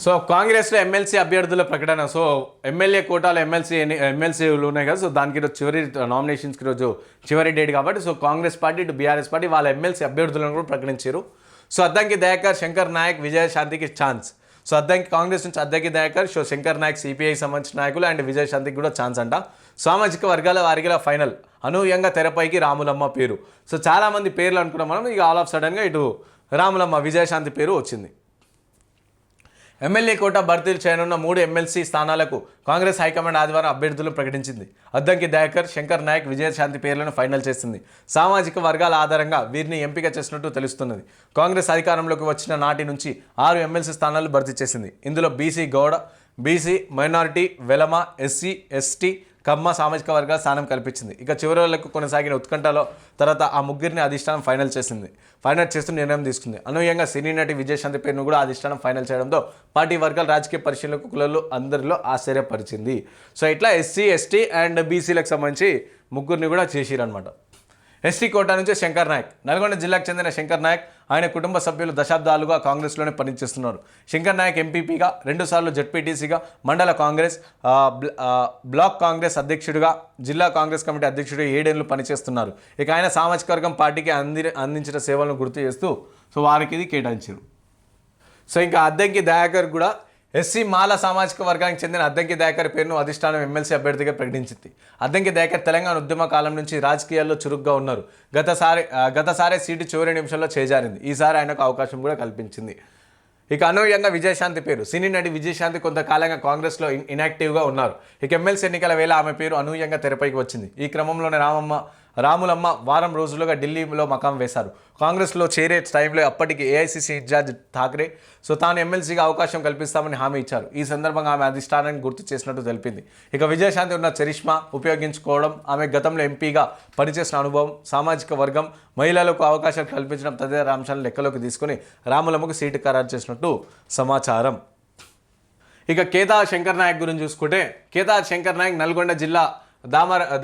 So కాంగ్రెస్లో MLC అభ్యర్థుల ప్రకటన. సో ఎమ్మెల్యే కోటాలో ఎమ్మెల్సీలు ఉన్నాయి కదా. సో దానికి ఈరోజు చివరి నామినేషన్స్కి రోజు చివరి డేట్ కాబట్టి సో కాంగ్రెస్ పార్టీ ఇటు బీఆర్ఎస్ పార్టీ వాళ్ళ ఎమ్మెల్సీ అభ్యర్థులను కూడా ప్రకటించారు. సో అద్దంకి దయాకర్, శంకర్ నాయక్, విజయశాంతికి ఛాన్స్. సో అద్దంకి కాంగ్రెస్ నుంచి అద్దంకి దయాకర్, సో శంకర్ నాయక్ సిపిఐ సంబంధించిన నాయకులు అండ్ విజయశాంతికి కూడా ఛాన్స్ అంట. సామాజిక వర్గాల వారికి ఫైనల్ అనూహ్యంగా తెరపైకి రాములమ్మ పేరు. సో చాలామంది పేర్లు అనుకున్నాం మనం, ఇక ఆల్ ఆఫ్ సడన్గా ఇటు రాములమ్మ విజయశాంతి పేరు వచ్చింది. ఎమ్మెల్యే కోట భర్తీలు చేయనున్న 3 ఎమ్మెల్సీ స్థానాలకు కాంగ్రెస్ హైకమాండ్ ఆదివారం అభ్యర్థులను ప్రకటించింది. అద్దంకి దయాకర్, శంకర్ నాయక్, విజయశాంతి పేర్లను ఫైనల్ చేసింది. సామాజిక వర్గాల ఆధారంగా వీరిని ఎంపిక చేసినట్టు తెలుస్తున్నది. కాంగ్రెస్ అధికారంలోకి వచ్చిన నాటి నుంచి 6 ఎమ్మెల్సీ స్థానాలు భర్తీ చేసింది. ఇందులో BC, Gowda, BC, minority, Velama, SC, ST, Kamma సామాజిక వర్గాల స్థానం కల్పించింది. ఇక చివరి వరకు కొనసాగిన ఉత్కంఠలో తర్వాత ఆ ముగ్గురిని అధిష్టానం ఫైనల్ చేస్తూ నిర్ణయం తీసుకుంది. అనూహ్యంగా సినీ నటి విజయశాంతి పేరును కూడా అధిష్టానం ఫైనల్ చేయడంతో పార్టీ వర్గాలు, రాజకీయ పరిశీలకులు అందరిలో ఆశ్చర్యపరిచింది. సో ఇట్లా ఎస్సీ, ఎస్టీ అండ్ బీసీలకు సంబంధించి ముగ్గురిని కూడా చేసిరనమాట. ఎస్టీ కోటా నుంచి శంకర్ నాయక్. నల్గొండ జిల్లాకు చెందిన శంకర్ నాయక్, ఆయన కుటుంబ సభ్యులు దశాబ్దాలుగా కాంగ్రెస్లోనే పనిచేస్తున్నారు. శంకర్ నాయక్ ఎంపీపీగా, 2 సార్లు జడ్పీటీసీగా, మండల కాంగ్రెస్, బ్లాక్ కాంగ్రెస్ అధ్యక్షుడిగా, జిల్లా కాంగ్రెస్ కమిటీ అధ్యక్షుడిగా 7 ఏళ్ళు పనిచేస్తున్నారు. ఇక ఆయన సామాజిక వర్గం పార్టీకి అందించిన సేవలను గుర్తు చేస్తూ సో వారికి ఇది కేటాయించారు. సో ఇంకా అద్దంకి దయాకర్ కూడా ఎస్సీ మాల సామాజిక వర్గానికి చెందిన అద్దంకి దయాకర్ పేరును అధిష్టానం ఎమ్మెల్సీ అభ్యర్థిగా ప్రకటించింది. అద్దంకి దయాకర్ తెలంగాణ ఉద్యమ కాలం నుంచి రాజకీయాల్లో చురుగ్గా ఉన్నారు. గతసారి సీటు చివరి నిమిషంలో చేజారింది. ఈసారి ఆయనకు అవకాశం కూడా కల్పించింది. ఇక అనూహ్యంగా విజయశాంతి పేరు. సినీ నటి విజయశాంతి కొంతకాలంగా కాంగ్రెస్లో ఇన్యాక్టివ్గా ఉన్నారు. ఇక ఎమ్మెల్సీ ఎన్నికల వేళ ఆమె పేరు అనూహ్యంగా తెరపైకి వచ్చింది. ఈ క్రమంలోనే రాములమ్మ వారం రోజులుగా ఢిల్లీలో మకాం వేశారు. కాంగ్రెస్లో చేరే టైంలో అప్పటికి ఏఐసీసీ ఇన్ఛార్జ్ ఠాక్రే సో తాను ఎమ్మెల్సీగా అవకాశం కల్పిస్తామని హామీ ఇచ్చారు. ఈ సందర్భంగా ఆమె అధిష్టానాన్ని గుర్తు చేసినట్టు తెలిపింది. ఇక విజయశాంతి ఉన్న చరిష్మా ఉపయోగించుకోవడం, ఆమె గతంలో ఎంపీగా పనిచేసిన అనుభవం, సామాజిక వర్గం, మహిళలకు అవకాశాలు కల్పించడం తదితర అంశాలను లెక్కలోకి తీసుకుని రాములమ్మకు సీటు ఖరారు చేసినట్టు సమాచారం. ఇక కేదార్ శంకర్ నాయక్ గురించి చూసుకుంటే, కేదార్ శంకర్ నాయక్ నల్గొండ జిల్లా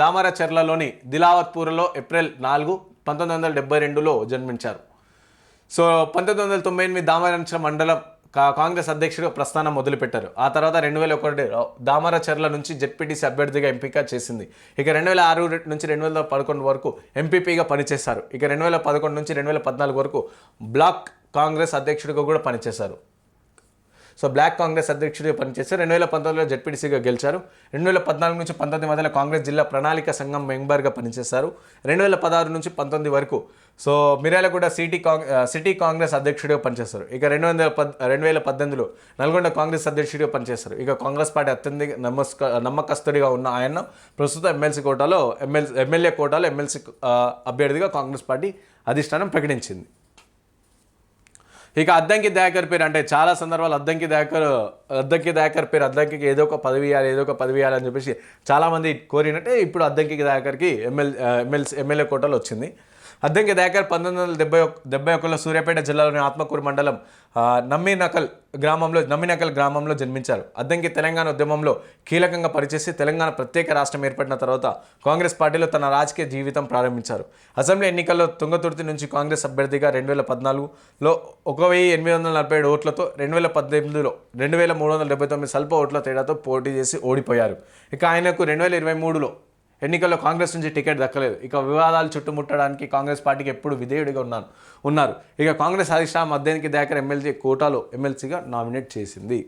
దామరచర్లలోని దిలావత్పూర్లో ఏప్రిల్ 4, 1972లో జన్మించారు. సో 1998 దామరచర్ల మండలం కాంగ్రెస్ అధ్యక్షుడిగా ప్రస్థానం మొదలుపెట్టారు. ఆ తర్వాత 2001 దామరచర్ల నుంచి జెడ్పీటీసీ అభ్యర్థిగా ఎంపిక చేసింది. ఇక 2006 నుంచి 2011 వరకు ఎంపీపీగా పనిచేశారు. ఇక 2011 నుంచి 2014 వరకు బ్లాక్ కాంగ్రెస్ అధ్యక్షుడిగా కూడా పనిచేశారు. సో బ్లాక్ కాంగ్రెస్ అధ్యక్షుడిగా పనిచేశారు. 2019లో జెడ్పీటీసీగా గెలిచారు. 2014 నుంచి 19 మధ్యలో కాంగ్రెస్ జిల్లా ప్రణాళిక సంఘం మెంబర్గా పనిచేశారు. 2016 నుంచి 19 వరకు సో మిర్యాలగూడ సిటీ కాంగ్రెస్ అధ్యక్షుడిగా పనిచేశారు. ఇక 2018లో నల్గొండ కాంగ్రెస్ అధ్యక్షుడిగా పనిచేశారు. ఇక కాంగ్రెస్ పార్టీ అత్యంత నమ్మకస్తుడిగా ఉన్న ఆయన ప్రస్తుతం ఎమ్మెల్యే కోటాలో ఎమ్మెల్సీ అభ్యర్థిగా కాంగ్రెస్ పార్టీ అధిష్టానం ప్రకటించింది. ఇక అద్దంకి దయాకర్ పేరు అంటే చాలా సందర్భాలు అద్దంకి దయాకర్ పేరు అద్దంకి ఏదో ఒక పదవి ఇవ్వాలి అని చెప్పేసి చాలామంది కోరినట్టే ఇప్పుడు అద్దంకి దయాకర్కి ఎమ్మెల్యే కోటాలో వచ్చింది. అద్దంకి దయాకర్ 1971లో సూర్యాపేట జిల్లాలోని ఆత్మకూరు మండలం నమ్మినకల్ గ్రామంలో జన్మించారు. అద్దంకి తెలంగాణ ఉద్యమంలో కీలకంగా పనిచేసి తెలంగాణ ప్రత్యేక రాష్ట్రం ఏర్పడిన తర్వాత కాంగ్రెస్ పార్టీలో తన రాజకీయ జీవితం ప్రారంభించారు. అసెంబ్లీ ఎన్నికల్లో తుంగతుర్తి నుంచి కాంగ్రెస్ అభ్యర్థిగా 2014లో 1847 ఓట్లతో, 2018లో 2379 స్వల్ప ఓట్ల తేడాతో పోటీ చేసి ఓడిపోయారు. ఇక ఆయనకు 2023లో ఎన్నికల్లో కాంగ్రెస్ నుంచి టికెట్ దక్కలేదు. ఇక వివాదాలు చుట్టుముట్టడానికి కాంగ్రెస్ పార్టీకి ఎప్పుడు విధేయుడిగా ఉన్నారు. ఇక కాంగ్రెస్ అధిష్టానం అద్దంకి దయాకర్ ఎమ్మెల్సీ కోటాలో ఎమ్మెల్సీగా నామినేట్ చేసింది.